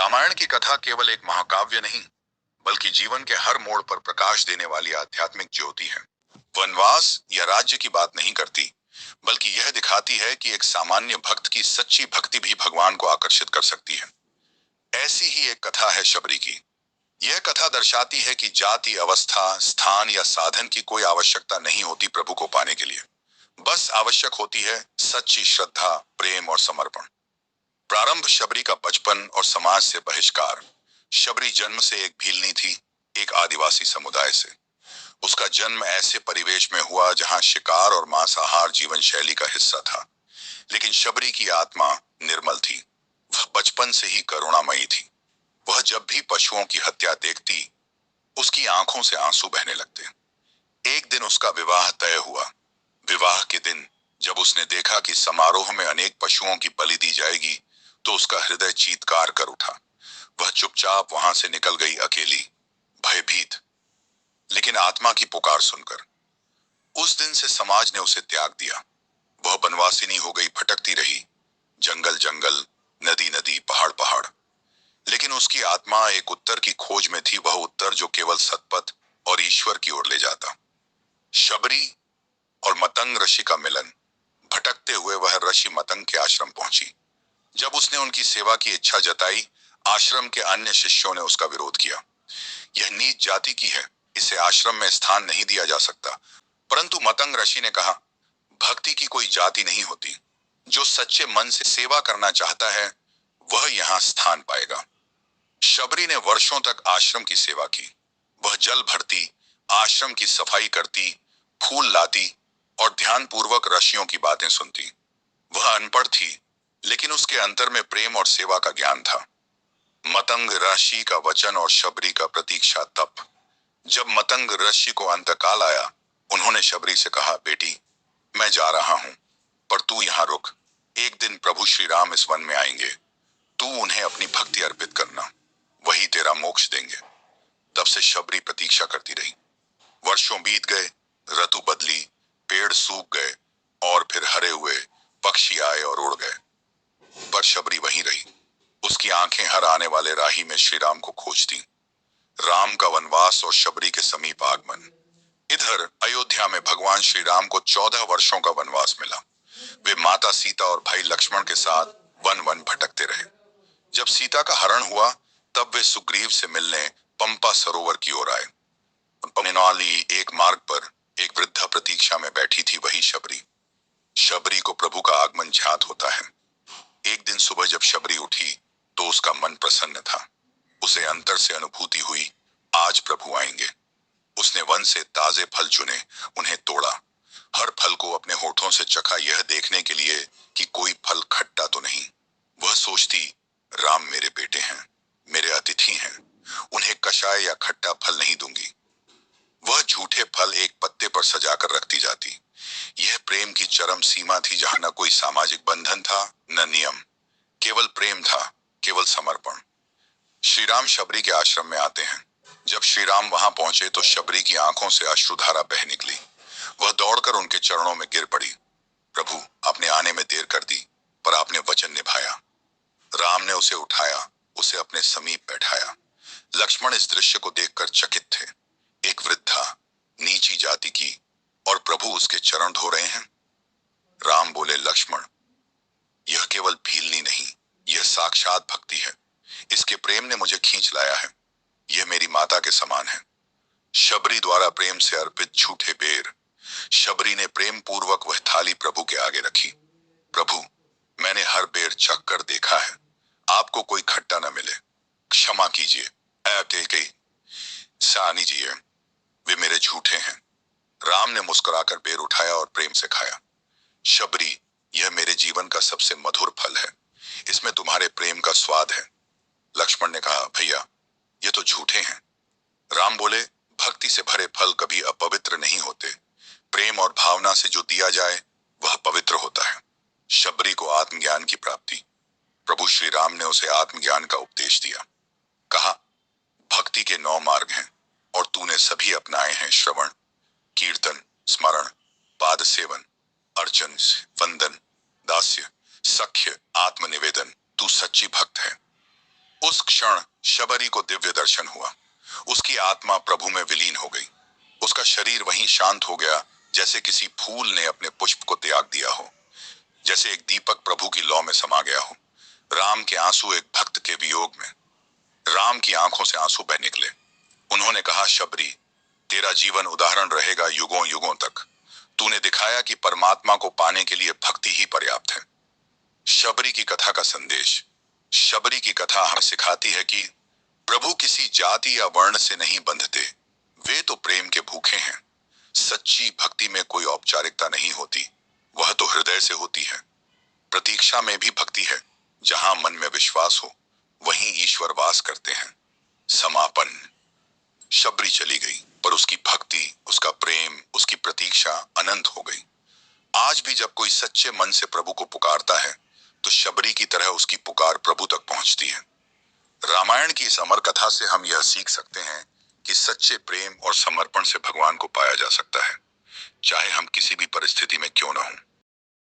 रामायण की कथा केवल एक महाकाव्य नहीं, बल्कि जीवन के हर मोड़ पर प्रकाश देने वाली आध्यात्मिक ज्योति है। वनवास या राज्य की बात नहीं करती, बल्कि यह दिखाती है कि एक सामान्य भक्त की सच्ची भक्ति भी भगवान को आकर्षित कर सकती है। ऐसी ही एक कथा है शबरी की। यह कथा दर्शाती है कि जाति, अवस्था, स्थान या साधन की कोई आवश्यकता नहीं होती प्रभु को पाने के लिए। बस आवश्यक होती है सच्ची श्रद्धा, प्रेम और समर्पण। प्रारंभ शबरी का बचपन और समाज से बहिष्कार। शबरी जन्म से एक भीलनी थी, एक आदिवासी समुदाय से। उसका जन्म ऐसे परिवेश में हुआ जहां शिकार और मांसाहार जीवन शैली का हिस्सा था। लेकिन शबरी की आत्मा निर्मल थी। वह बचपन से ही करुणामयी थी। वह जब भी पशुओं की हत्या देखती, उसकी आंखों से आंसू बहने लगते। एक दिन उसका विवाह तय हुआ। विवाह के दिन जब उसने देखा कि समारोह में अनेक पशुओं की बलि दी जाएगी, तो उसका हृदय चीत्कार कर उठा। वह चुपचाप वहां से निकल गई, अकेली, भयभीत, लेकिन आत्मा की पुकार सुनकर। उस दिन से समाज ने उसे त्याग दिया। वह बनवासिनी हो गई, भटकती रही, जंगल जंगल, नदी नदी, पहाड़ पहाड़। लेकिन उसकी आत्मा एक उत्तर की खोज में थी, वह उत्तर जो केवल सतपथ और ईश्वर की ओर ले जाता। शबरी और मतंग ऋषि का मिलन। भटकते हुए वह ऋषि मतंग के आश्रम पहुंची। जब उसने उनकी सेवा की इच्छा जताई, आश्रम के अन्य शिष्यों ने उसका विरोध किया। यह नीच जाति की है, इसे आश्रम में स्थान नहीं दिया जा सकता। परंतु मतंग ऋषि ने कहा, भक्ति की कोई जाति नहीं होती। जो सच्चे मन से सेवा करना चाहता है, वह यहाँ स्थान पाएगा। शबरी ने वर्षों तक आश्रम की सेवा की। वह जल भरती, आश्रम की सफाई करती, फूल लाती और ध्यानपूर्वक ऋषियों की बातें सुनती। वह अनपढ़ थी, लेकिन उसके अंतर में प्रेम और सेवा का ज्ञान था। मतंग ऋषि का वचन और शबरी का प्रतीक्षा तप। जब मतंग ऋषि को अंतकाल आया, उन्होंने शबरी से कहा, बेटी, मैं जा रहा हूं, पर तू यहाँ रुक। एक दिन प्रभु श्री राम इस वन में आएंगे। तू उन्हें अपनी भक्ति अर्पित करना, वही तेरा मोक्ष देंगे। तब से शबरी प्रतीक्षा करती रही। वर्षों बीत गए, ऋतु बदली, पेड़ सूख गए और फिर हरे हुए पक्षी आए और उड़ गए, पर शबरी वहीं रही। उसकी आंखें हर आने वाले राही में श्री राम को खोजती। राम का वनवास और शबरी के समीप आगमन। इधर अयोध्या में भगवान श्री राम को 14 वर्षों का वनवास मिला। वे माता सीता और भाई लक्ष्मण के साथ वन वन भटकते रहे। जब सीता का हरण हुआ, तब वे सुग्रीव से मिलने पंपा सरोवर की ओर आए। मनाली एक मार्ग पर एक वृद्धा प्रतीक्षा में बैठी थी, वही शबरी। शबरी को प्रभु का आगमन ज्ञात होता है। एक दिन सुबह जब शबरी उठी, तो उसका मन प्रसन्न था। उसे अंतर से अनुभूति हुई, आज प्रभु आएंगे। उसने वन से ताजे फल चुने, उन्हें तोड़ा। हर फल को अपने होठों से चखा, यह देखने के लिए कि कोई फल खट्टा तो नहीं। वह सोचती, राम मेरे बेटे हैं, मेरे अतिथि हैं, उन्हें कषाय या खट्टा फल नहीं दूंगी। वह झूठे फल एक पत्ते पर सजाकर रखती जाती। यह प्रेम की चरम सीमा थी, जहां न कोई सामाजिक बंधन था, न नियम। केवल प्रेम था, केवल समर्पण। श्री राम शबरी के आश्रम में आते हैं। जब श्री राम वहां पहुंचे, तो शबरी की आंखों से अश्रुधारा बह निकली। वह दौड़कर उनके चरणों में गिर पड़ी। प्रभु, आपने आने में देर कर दी, पर आपने वचन निभाया। राम ने उसे उठाया, उसे अपने समीप बैठाया। लक्ष्मण इस दृश्य को देखकर चकित थे। एक वृद्धा, नीची जाति की, और प्रभु उसके चरण धो रहे हैं। राम बोले, लक्ष्मण, यह केवल भीलनी नहीं, यह साक्षात भक्ति है। इसके प्रेम ने मुझे खींच लाया है। यह मेरी माता के समान है। शबरी द्वारा प्रेम से अर्पित झूठे बेर। शबरी ने प्रेम पूर्वक वह थाली प्रभु के आगे रखी। प्रभु, मैंने हर बेर चख कर देखा है, आपको कोई खट्टा न मिले। क्षमा कीजिए, सानी जी, वे मेरे झूठे हैं। राम ने मुस्कुराकर बेर उठाया और प्रेम से खाया। शबरी, यह मेरे जीवन का सबसे मधुर फल है, इसमें तुम्हारे प्रेम का स्वाद है। लक्ष्मण ने कहा, भैया, ये तो झूठे हैं। राम बोले, भक्ति से भरे फल कभी अपवित्र नहीं होते। प्रेम और भावना से जो दिया जाए, वह पवित्र होता है। शबरी को आत्मज्ञान की प्राप्ति। प्रभु श्री राम ने उसे आत्मज्ञान का उपदेश दिया। कहा, भक्ति के 9 मार्ग हैं, और तूने सभी अपनाए हैं। श्रवण, कीर्तन, स्मरण, पाद सेवन, अर्चन, वंदन, दास्य, सख्य, आत्मनिवेदन। तू सच्ची भक्त है। उस क्षण शबरी को दिव्य दर्शन हुआ। उसकी आत्मा प्रभु में विलीन हो गई। उसका शरीर वहीं शांत हो गया, जैसे किसी फूल ने अपने पुष्प को त्याग दिया हो, जैसे एक दीपक प्रभु की लौ में समा गया हो। राम के आंसू एक भक्त के वियोग में। राम की आंखों से आंसू बह निकले। उन्होंने कहा, शबरी, तेरा जीवन उदाहरण रहेगा युगों युगों तक। तूने दिखाया कि परमात्मा को पाने के लिए भक्ति ही पर्याप्त है। शबरी की कथा का संदेश। शबरी की कथा हमें सिखाती है कि प्रभु किसी जाति या वर्ण से नहीं बंधते। वे तो प्रेम के भूखे हैं। सच्ची भक्ति में कोई औपचारिकता नहीं होती, वह तो हृदय से होती है। प्रतीक्षा में भी भक्ति है। जहां मन में विश्वास हो, वहीं ईश्वर वास करते हैं। समापन। शबरी चली गई, पर उसकी भक्ति, उसका प्रेम, उसकी प्रतीक्षा अनंत हो गई। आज भी जब कोई सच्चे मन से प्रभु को पुकारता है, तो शबरी की तरह उसकी पुकार प्रभु तक पहुंचती है। रामायण की इस अमर कथा से हम यह सीख सकते हैं कि सच्चे प्रेम और समर्पण से भगवान को पाया जा सकता है, चाहे हम किसी भी परिस्थिति में क्यों न हों।